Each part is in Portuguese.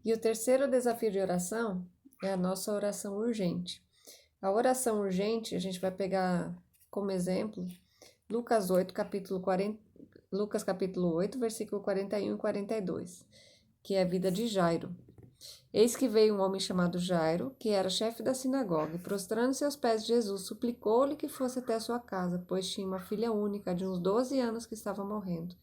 E o terceiro desafio de oração é a nossa oração urgente. A oração urgente, a gente vai pegar como exemplo Lucas capítulo 8, versículo 41 e 42, que é a vida de Jairo. Eis que veio um homem chamado Jairo, que era chefe da sinagoga, e prostrando-se aos pés de Jesus, suplicou-lhe que fosse até sua casa, pois tinha uma filha única de uns 12 anos que estava morrendo.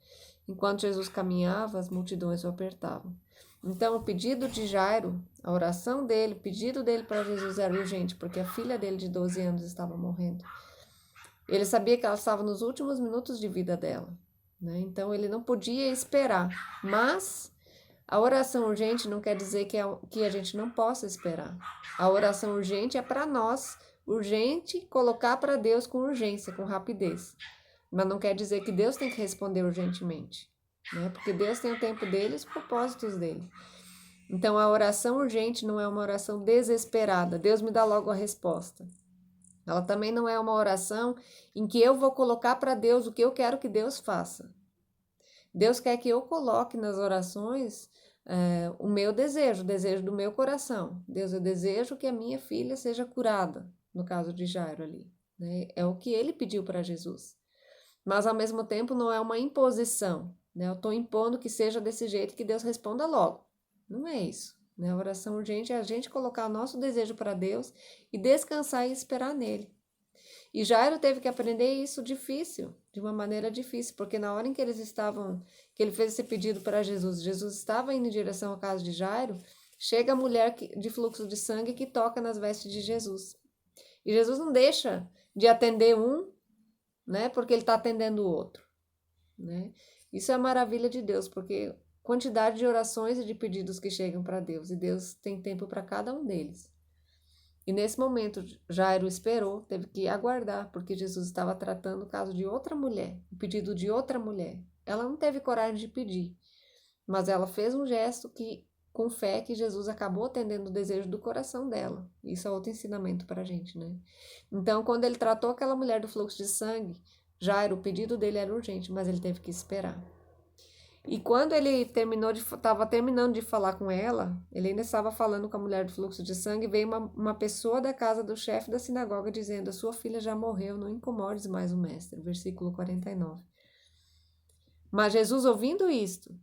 Enquanto Jesus caminhava, as multidões o apertavam. Então, o pedido de Jairo, a oração dele, o pedido dele para Jesus era urgente, porque a filha dele de 12 anos estava morrendo. Ele sabia que ela estava nos últimos minutos de vida dela, né? Então, ele não podia esperar. Mas a oração urgente não quer dizer que a gente não possa esperar. A oração urgente é para nós, urgente, colocar para Deus com urgência, com rapidez. Mas não quer dizer que Deus tem que responder urgentemente, né? Porque Deus tem o tempo dele e os propósitos dele. Então, a oração urgente não é uma oração desesperada. Deus me dá logo a resposta. Ela também não é uma oração em que eu vou colocar para Deus o que eu quero que Deus faça. Deus quer que eu coloque nas orações o meu desejo, o desejo do meu coração. Deus, eu desejo que a minha filha seja curada, no caso de Jairo ali, né? É o que ele pediu para Jesus. Mas ao mesmo tempo não é uma imposição, né? Eu estou impondo que seja desse jeito que Deus responda logo. Não é isso, né? A oração urgente é a gente colocar o nosso desejo para Deus e descansar e esperar nele. E Jairo teve que aprender isso difícil, de uma maneira difícil, porque na hora em que que ele fez esse pedido para Jesus, Jesus estava indo em direção à casa de Jairo, chega a mulher de fluxo de sangue que toca nas vestes de Jesus. E Jesus não deixa de atender um, né, porque ele está atendendo o outro, né? Isso é a maravilha de Deus, porque quantidade de orações e de pedidos que chegam para Deus, e Deus tem tempo para cada um deles. E nesse momento, Jairo esperou, teve que aguardar, porque Jesus estava tratando o caso de outra mulher, o pedido de outra mulher. Ela não teve coragem de pedir, mas ela fez um gesto com fé, que Jesus acabou atendendo o desejo do coração dela. Isso é outro ensinamento para a gente, né? Então, quando ele tratou aquela mulher do fluxo de sangue, Jairo, o pedido dele era urgente, mas ele teve que esperar. E quando ele estava terminando de falar com ela, ele ainda estava falando com a mulher do fluxo de sangue, veio uma pessoa da casa do chefe da sinagoga dizendo: a sua filha já morreu, não incomodes mais o mestre. Versículo 49. Mas Jesus, ouvindo isto,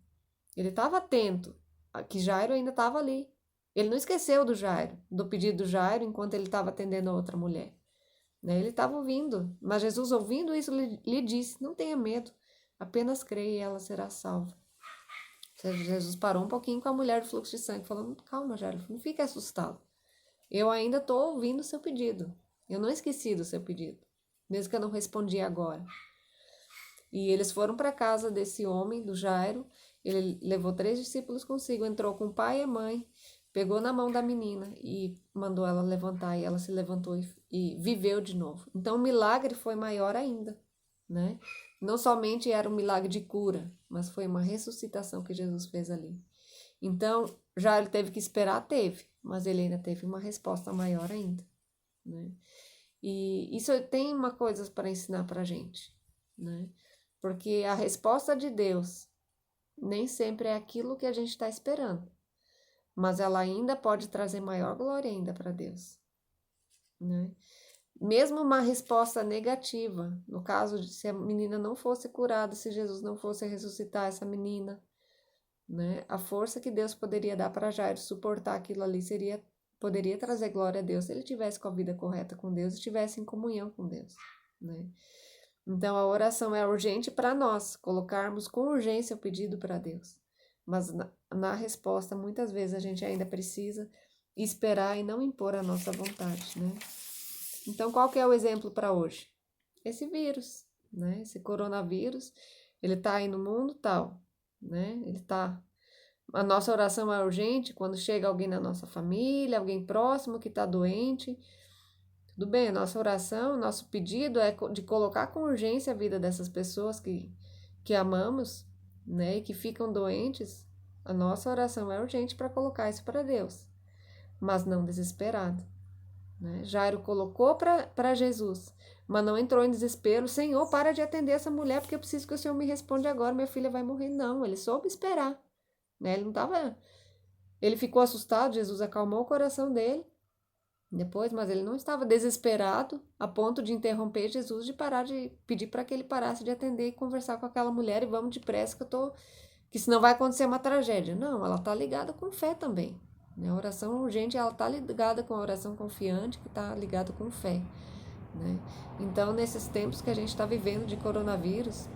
ele estava atento, que Jairo ainda estava ali. Ele não esqueceu do pedido do Jairo, enquanto ele estava atendendo a outra mulher, né? Ele estava ouvindo, mas Jesus, ouvindo isso, lhe disse: não tenha medo, apenas creia e ela será salva. Jesus parou um pouquinho com a mulher do fluxo de sangue, falando: calma, Jairo, não fique assustado. Eu ainda estou ouvindo o seu pedido. Eu não esqueci do seu pedido, mesmo que eu não respondi agora. E eles foram para a casa desse homem, do Jairo. Ele levou 3 discípulos consigo, entrou com o pai e a mãe, pegou na mão da menina e mandou ela levantar. E ela se levantou e viveu de novo. Então o milagre foi maior ainda, né? Não somente era um milagre de cura, mas foi uma ressuscitação que Jesus fez ali. Então, já ele teve que esperar, teve, mas ele ainda teve uma resposta maior ainda, né? E isso tem uma coisa para ensinar para a gente, né? Porque a resposta de Deus nem sempre é aquilo que a gente está esperando, mas ela ainda pode trazer maior glória ainda para Deus, né? Mesmo uma resposta negativa, no caso de se a menina não fosse curada, se Jesus não fosse ressuscitar essa menina, né? A força que Deus poderia dar para Jairo suportar aquilo ali poderia trazer glória a Deus se ele tivesse com a vida correta com Deus e estivesse em comunhão com Deus, né? Então a oração é urgente para nós colocarmos com urgência o pedido para Deus, mas na resposta muitas vezes a gente ainda precisa esperar e não impor a nossa vontade, né? Então, qual que é o exemplo para hoje? Esse vírus, né? Esse coronavírus, ele tá aí no mundo tal, né? A nossa oração é urgente quando chega alguém na nossa família, alguém próximo que está doente. Tudo bem, a nossa oração, nosso pedido é de colocar com urgência a vida dessas pessoas que amamos, né? E que ficam doentes. A nossa oração é urgente para colocar isso para Deus, mas não desesperado. Né? Jairo colocou para Jesus, mas não entrou em desespero. Senhor, para de atender essa mulher, porque eu preciso que o Senhor me responda agora, minha filha vai morrer. Não, ele soube esperar. Né? Ele não estava Ele ficou assustado, Jesus acalmou o coração dele depois, mas ele não estava desesperado a ponto de interromper Jesus, de parar de pedir para que ele parasse de atender e conversar com aquela mulher e vamos depressa que senão vai acontecer uma tragédia. Não, ela está ligada com fé também. Né? A oração urgente, ela está ligada com a oração confiante, que está ligada com fé. Né? Então, nesses tempos que a gente está vivendo de coronavírus,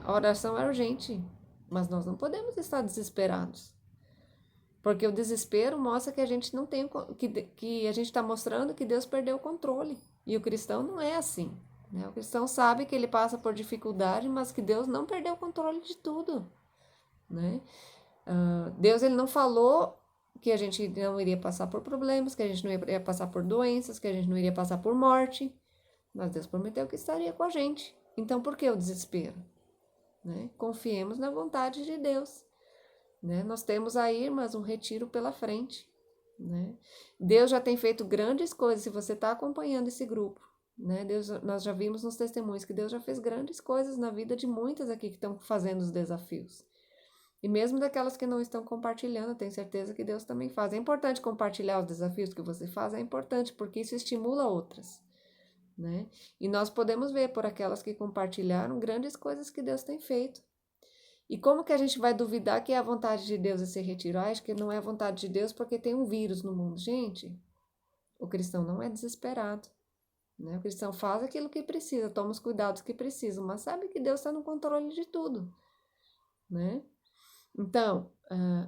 a oração é urgente, mas nós não podemos estar desesperados. Porque o desespero mostra que a gente não tem, que a gente está mostrando que Deus perdeu o controle. E o cristão não é assim. Né? O cristão sabe que ele passa por dificuldade, mas que Deus não perdeu o controle de tudo. Né? Deus ele não falou que a gente não iria passar por problemas, que a gente não iria passar por doenças, que a gente não iria passar por morte. Mas Deus prometeu que estaria com a gente. Então por que o desespero? Né? Confiemos na vontade de Deus. Né? Nós temos aí, irmãs, um retiro pela frente. Né? Deus já tem feito grandes coisas, se você está acompanhando esse grupo. Né? Nós já vimos nos testemunhos que Deus já fez grandes coisas na vida de muitas aqui que estão fazendo os desafios. E mesmo daquelas que não estão compartilhando, eu tenho certeza que Deus também faz. É importante compartilhar os desafios que você faz, é importante, porque isso estimula outras. Né? E nós podemos ver por aquelas que compartilharam grandes coisas que Deus tem feito. E como que a gente vai duvidar que é a vontade de Deus esse retiro? Acho que não é a vontade de Deus porque tem um vírus no mundo. Gente, o cristão não é desesperado. Né? O cristão faz aquilo que precisa, toma os cuidados que precisa, mas sabe que Deus está no controle de tudo. Né? Então,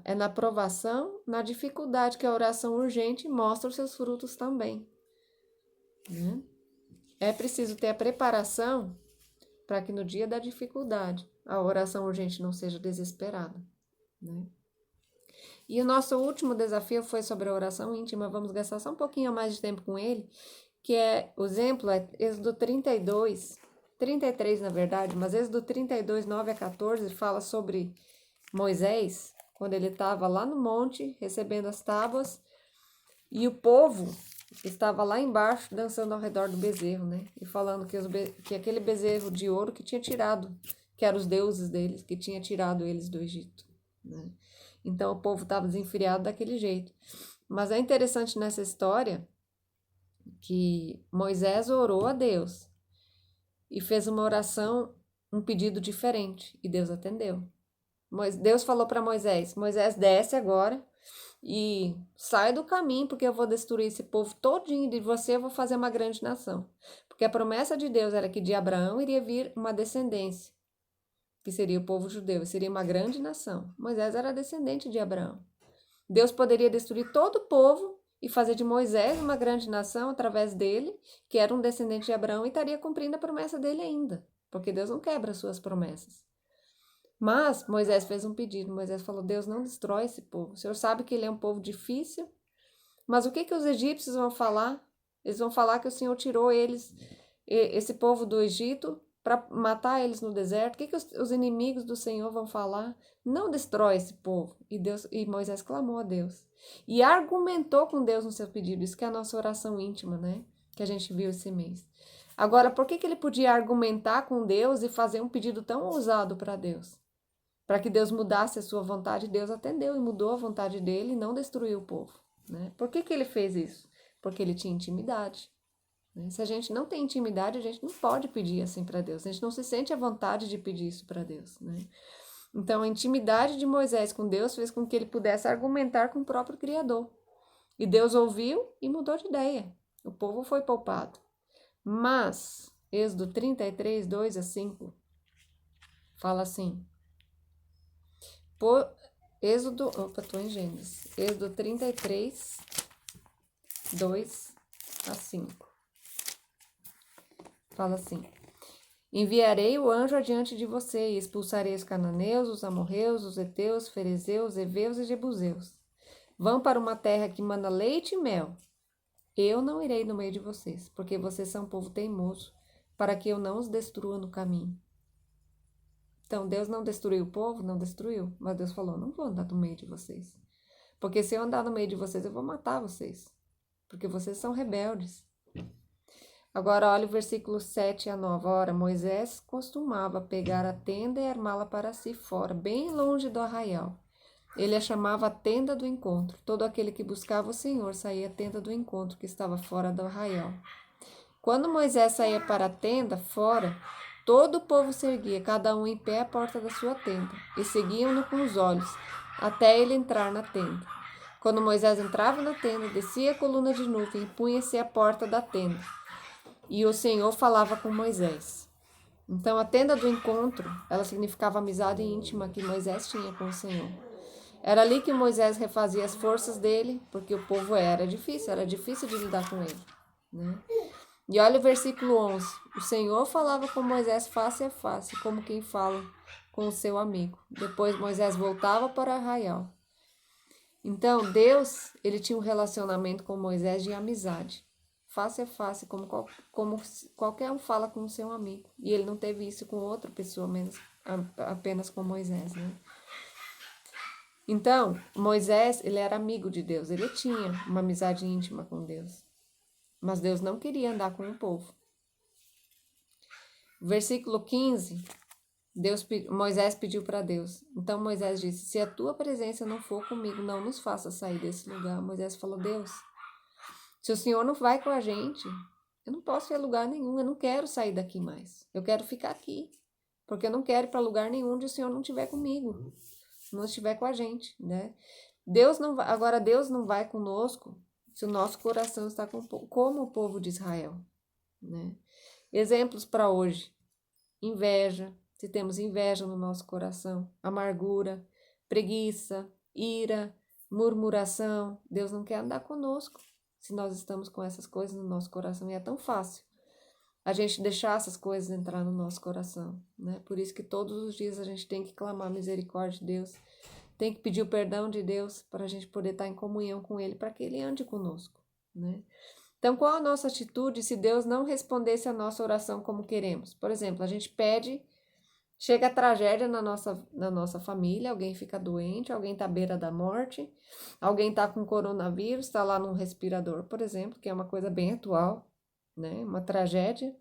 é na provação, na dificuldade que a oração urgente mostra os seus frutos também. Né? É preciso ter a preparação para que no dia da dificuldade a oração urgente não seja desesperada. Né? E o nosso último desafio foi sobre a oração íntima. Vamos gastar só um pouquinho mais de tempo com ele, que o exemplo é Êxodo 32, 33 na verdade, mas Êxodo 32, 9 a 14 fala sobre Moisés, quando ele estava lá no monte recebendo as tábuas e o povo estava lá embaixo dançando ao redor do bezerro, né? E falando que aquele bezerro de ouro que tinha tirado, que eram os deuses deles, que tinha tirado eles do Egito, né? Então o povo estava desenfreado daquele jeito. Mas é interessante nessa história que Moisés orou a Deus e fez uma oração, um pedido diferente, e Deus atendeu. Deus falou para Moisés: Moisés, desce agora e sai do caminho, porque eu vou destruir esse povo todinho, e de você eu vou fazer uma grande nação. Porque a promessa de Deus era que de Abraão iria vir uma descendência, que seria o povo judeu, seria uma grande nação. Moisés era descendente de Abraão. Deus poderia destruir todo o povo e fazer de Moisés uma grande nação através dele, que era um descendente de Abraão, e estaria cumprindo a promessa dele ainda, porque Deus não quebra suas promessas. Mas Moisés fez um pedido. Moisés falou: Deus, não destrói esse povo. O Senhor sabe que ele é um povo difícil. Mas o que os egípcios vão falar? Eles vão falar que o Senhor tirou eles, esse povo do Egito, para matar eles no deserto. O que os inimigos do Senhor vão falar? Não destrói esse povo. E Moisés clamou a Deus. E argumentou com Deus no seu pedido. Isso que é a nossa oração íntima, né? Que a gente viu esse mês. Agora, por que ele podia argumentar com Deus e fazer um pedido tão ousado para Deus? Para que Deus mudasse a sua vontade, Deus atendeu e mudou a vontade dele e não destruiu o povo. Né? Por que ele fez isso? Porque ele tinha intimidade. Né? Se a gente não tem intimidade, a gente não pode pedir assim para Deus. A gente não se sente à vontade de pedir isso para Deus. Né? Então, a intimidade de Moisés com Deus fez com que ele pudesse argumentar com o próprio Criador. E Deus ouviu e mudou de ideia. O povo foi poupado. Mas, Êxodo 33, 2 a 5, fala assim... Estou em Gênesis. Êxodo 33, 2 a 5. Fala assim: enviarei o anjo adiante de você e expulsarei os cananeus, os amorreus, os heteus, ferezeus, heveus e jebuseus. Vão para uma terra que mana leite e mel. Eu não irei no meio de vocês, porque vocês são um povo teimoso, para que eu não os destrua no caminho. Então, Deus não destruiu o povo? Não destruiu. Mas Deus falou: não vou andar no meio de vocês. Porque se eu andar no meio de vocês, eu vou matar vocês. Porque vocês são rebeldes. Agora, olha o versículo 7 a 9. Ora, Moisés costumava pegar a tenda e armá-la para si fora, bem longe do arraial. ele a chamava a tenda do encontro. Todo aquele que buscava o Senhor saía à tenda do encontro, que estava fora do arraial. Quando Moisés saía para a tenda, fora, todo o povo se erguia, cada um em pé à porta da sua tenda, e seguiam-no com os olhos, até ele entrar na tenda. Quando Moisés entrava na tenda, descia a coluna de nuvem e punha-se à porta da tenda. E o Senhor falava com Moisés. Então, a tenda do encontro, ela significava a amizade íntima que Moisés tinha com o Senhor. Era ali que Moisés refazia as forças dele, porque o povo era difícil de lidar com ele, né? E olha o versículo 11. O Senhor falava com Moisés face a face, como quem fala com o seu amigo. Depois Moisés voltava para o arraial. Então, Deus, ele tinha um relacionamento com Moisés de amizade, face a face, como qualquer um fala com o seu amigo. E ele não teve isso com outra pessoa, apenas com Moisés, né? Então, Moisés, ele era amigo de Deus, ele tinha uma amizade íntima com Deus. Mas Deus não queria andar com o povo. Versículo 15, Moisés pediu para Deus. Então Moisés disse, se a tua presença não for comigo, não nos faça sair desse lugar. Moisés falou, Deus, se o Senhor não vai com a gente, eu não posso ir a lugar nenhum, eu não quero sair daqui mais. Eu quero ficar aqui, porque eu não quero ir para lugar nenhum onde o Senhor não estiver comigo, não estiver com a gente, né? Deus não vai conosco se o nosso coração está como o povo de Israel, né? Exemplos para hoje: inveja, se temos inveja no nosso coração, amargura, preguiça, ira, murmuração. Deus não quer andar conosco se nós estamos com essas coisas no nosso coração. E é tão fácil a gente deixar essas coisas entrar no nosso coração, né? Por isso que todos os dias a gente tem que clamar a misericórdia de Deus, tem que pedir o perdão de Deus para a gente poder estar em comunhão com Ele, para que Ele ande conosco, né? Então, qual a nossa atitude se Deus não respondesse a nossa oração como queremos? Por exemplo, a gente pede, chega a tragédia na nossa família, alguém fica doente, alguém está à beira da morte, alguém está com coronavírus, está lá num respirador, por exemplo, que é uma coisa bem atual, né? Uma tragédia.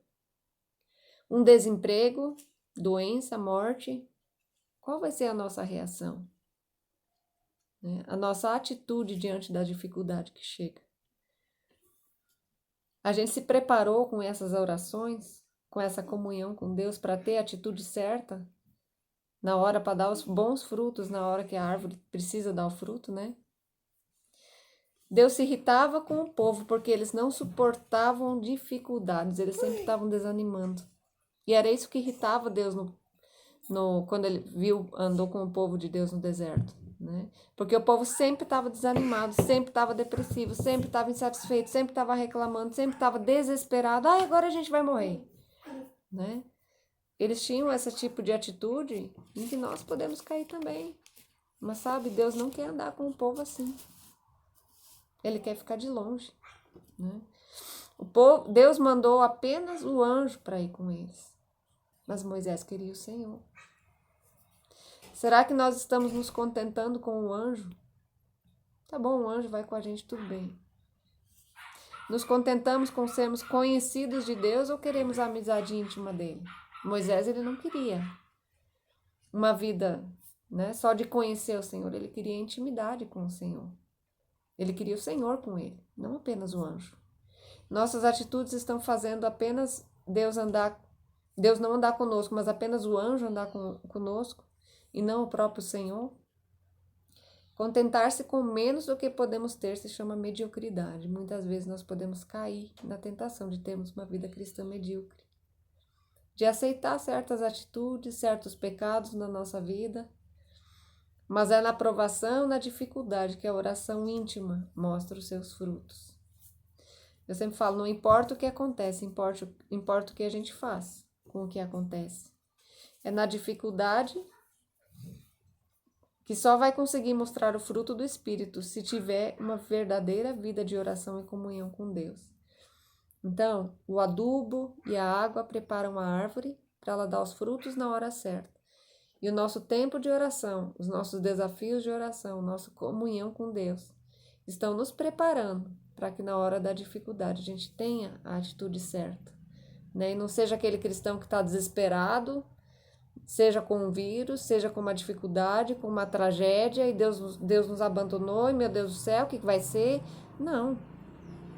Um desemprego, doença, morte. Qual vai ser a nossa reação? Né? A nossa atitude diante da dificuldade que chega. A gente se preparou com essas orações, com essa comunhão com Deus, para ter a atitude certa na hora, para dar os bons frutos, na hora que a árvore precisa dar o fruto, né? Deus se irritava com o povo porque eles não suportavam dificuldades, eles sempre estavam desanimando. E era isso que irritava Deus quando ele andou com o povo de Deus no deserto, né? Porque o povo sempre estava desanimado, sempre estava depressivo, sempre estava insatisfeito, sempre estava reclamando, sempre estava desesperado. Agora a gente vai morrer, né? Eles tinham esse tipo de atitude em que nós podemos cair também. Mas sabe, Deus não quer andar com o povo assim. Ele quer ficar de longe, né? Deus mandou apenas o anjo para ir com eles. Mas Moisés queria o Senhor. Será que nós estamos nos contentando com o anjo? Tá bom, o anjo vai com a gente, tudo bem. Nos contentamos com sermos conhecidos de Deus ou queremos a amizade íntima dele? Moisés, ele não queria uma vida, né, só de conhecer o Senhor. Ele queria intimidade com o Senhor. Ele queria o Senhor com ele, não apenas o anjo. Nossas atitudes estão fazendo apenas Deus não andar conosco, mas apenas o anjo andar conosco e não o próprio Senhor. Contentar-se com menos do que podemos ter se chama mediocridade. Muitas vezes nós podemos cair na tentação de termos uma vida cristã medíocre, de aceitar certas atitudes, certos pecados na nossa vida, mas é na provação, na dificuldade que a oração íntima mostra os seus frutos. Eu sempre falo, não importa o que acontece, importa o que a gente faz com o que acontece. É na dificuldade que só vai conseguir mostrar o fruto do Espírito se tiver uma verdadeira vida de oração e comunhão com Deus. Então, o adubo e a água preparam a árvore para ela dar os frutos na hora certa. E o nosso tempo de oração, os nossos desafios de oração, nossa comunhão com Deus, estão nos preparando para que na hora da dificuldade a gente tenha a atitude certa, né? E não seja aquele cristão que está desesperado, Seja com um vírus, seja com uma dificuldade, com uma tragédia, e Deus nos abandonou, e meu Deus do céu, o que vai ser? Não,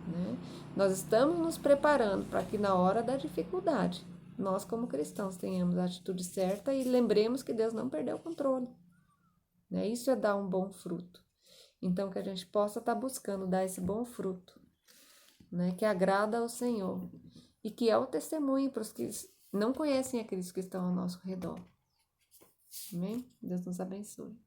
né? Nós estamos nos preparando para que na hora da dificuldade, nós como cristãos tenhamos a atitude certa e lembremos que Deus não perdeu o controle, né? Isso é dar um bom fruto. Então, que a gente possa estar buscando dar esse bom fruto, né? Que agrada ao Senhor e que é o testemunho para os que não conhecem a Cristo que estão ao nosso redor. Amém? Deus nos abençoe.